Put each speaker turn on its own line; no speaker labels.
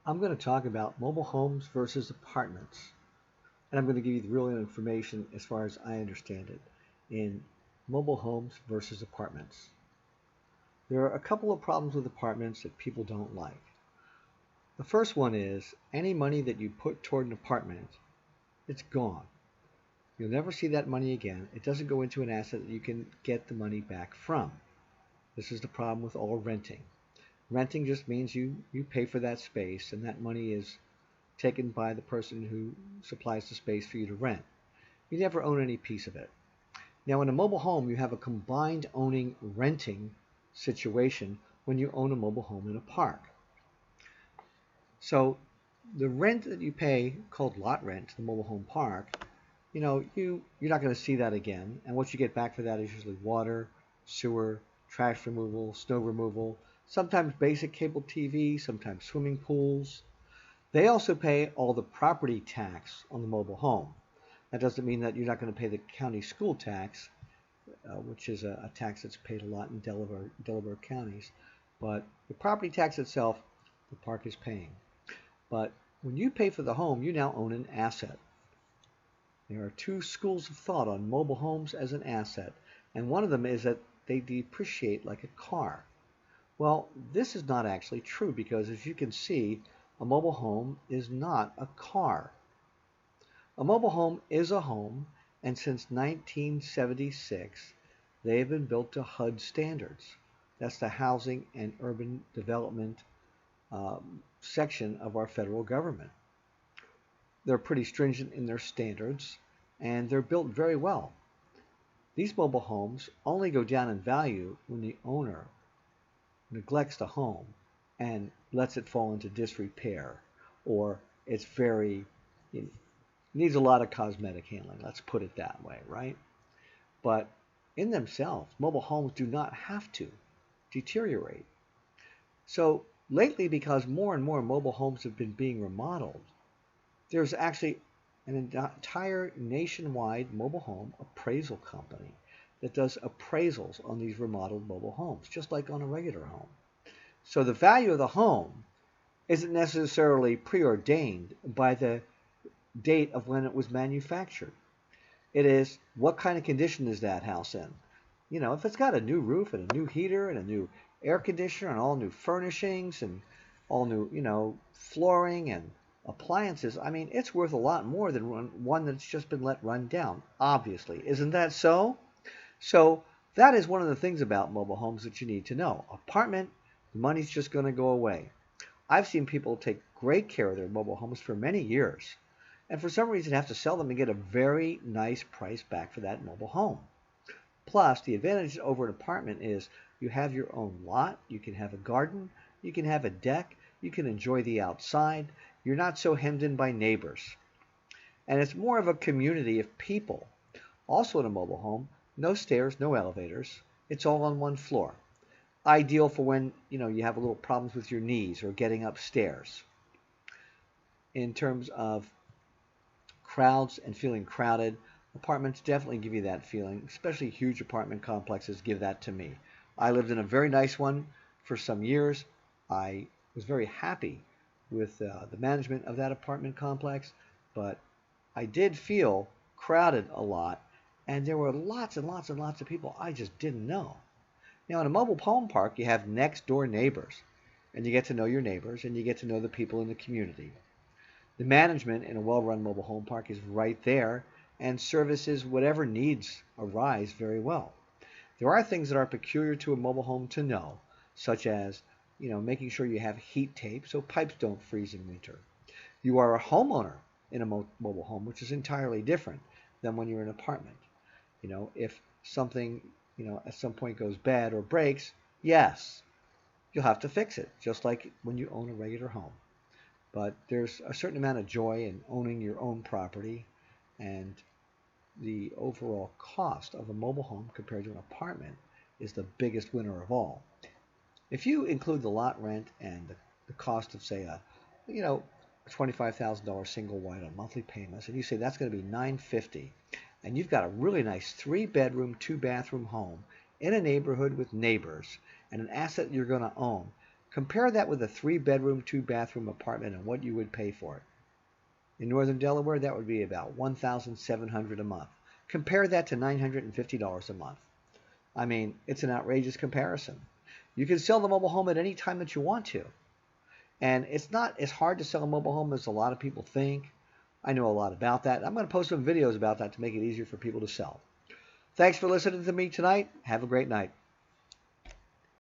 I'm going to talk about mobile homes versus apartments. And I'm going to give you the real information as far as I understand it in mobile homes versus apartments. There are a couple of problems with apartments that people don't like. The first one is any money that you put toward an apartment, it's gone. You'll never see that money again. It doesn't go into an asset that you can get the money back from. This is the problem with all renting. Renting just means you pay for that space and that money is taken by the person who supplies the space for you to rent. You never own any piece of it. Now, in a mobile home, you have a combined owning renting situation when you own a mobile home in a park. So the rent that you pay, called lot rent, to the mobile home park, you're not going to see that again. And what you get back for that is usually water, sewer, trash removal, snow removal, sometimes basic cable TV, sometimes swimming pools. They also pay all the property tax on the mobile home. That doesn't mean that you're not going to pay the county school tax, which is a tax that's paid a lot in Delaware counties. But the property tax itself, the park is paying. But when you pay for the home, you now own an asset. There are two schools of thought on mobile homes as an asset, and one of them is that they depreciate like a car. Well, this is not actually true because, as you can see, a mobile home is not a car. A mobile home is a home, and since 1976, they have been built to HUD standards. That's the Housing and Urban Development section of our federal government. They're pretty stringent in their standards, and they're built very well. These mobile homes only go down in value when the owner neglects the home and lets it fall into disrepair, or it's very, it needs a lot of cosmetic handling, let's put it that way, right? But in themselves, mobile homes do not have to deteriorate. So lately, because more and more mobile homes have been being remodeled, there's actually an entire nationwide mobile home appraisal company that does appraisals on these remodeled mobile homes, just like on a regular home. So the value of the home isn't necessarily preordained by the date of when it was manufactured. It is, what kind of condition is that house in? If it's got a new roof and a new heater and a new air conditioner and all new furnishings and all new, flooring and appliances, I mean, it's worth a lot more than one that's just been let run down, obviously. Isn't that so? So that is one of the things about mobile homes that you need to know. Apartment, the money's just going to go away. I've seen people take great care of their mobile homes for many years, and for some reason have to sell them and get a very nice price back for that mobile home. Plus, the advantage over an apartment is you have your own lot, you can have a garden, you can have a deck, you can enjoy the outside, you're not so hemmed in by neighbors. And it's more of a community of people. Also in a mobile home, no stairs, no elevators, it's all on one floor. Ideal for when, you have a little problems with your knees or getting upstairs. In terms of crowds and feeling crowded, apartments definitely give you that feeling, especially huge apartment complexes give that to me. I lived in a very nice one for some years. I was very happy with the management of that apartment complex, but I did feel crowded a lot, and there were lots and lots and lots of people I just didn't know. Now, in a mobile home park, you have next door neighbors, and you get to know your neighbors, and you get to know the people in the community. The management in a well-run mobile home park is right there and services whatever needs arise very well. There are things that are peculiar to a mobile home to know, such as, making sure you have heat tape so pipes don't freeze in winter. You are a homeowner in a mobile home, which is entirely different than when you're in an apartment. If something, at some point goes bad or breaks, yes, you'll have to fix it, just like when you own a regular home. But there's a certain amount of joy in owning your own property, and the overall cost of a mobile home compared to an apartment is the biggest winner of all. If you include the lot rent and the cost of, say, a $25,000 single wide on monthly payments, and you say that's going to be $950, and you've got a really nice 3-bedroom, 2-bathroom home in a neighborhood with neighbors and an asset you're going to own, Compare that with a 3-bedroom, 2-bathroom apartment and what you would pay for it. In Northern Delaware, that would be about $1,700 a month. Compare that to $950 a month. I mean, it's an outrageous comparison. You can sell the mobile home at any time that you want to. And it's not as hard to sell a mobile home as a lot of people think. I know a lot about that. I'm going to post some videos about that to make it easier for people to sell. Thanks for listening to me tonight. Have a great night.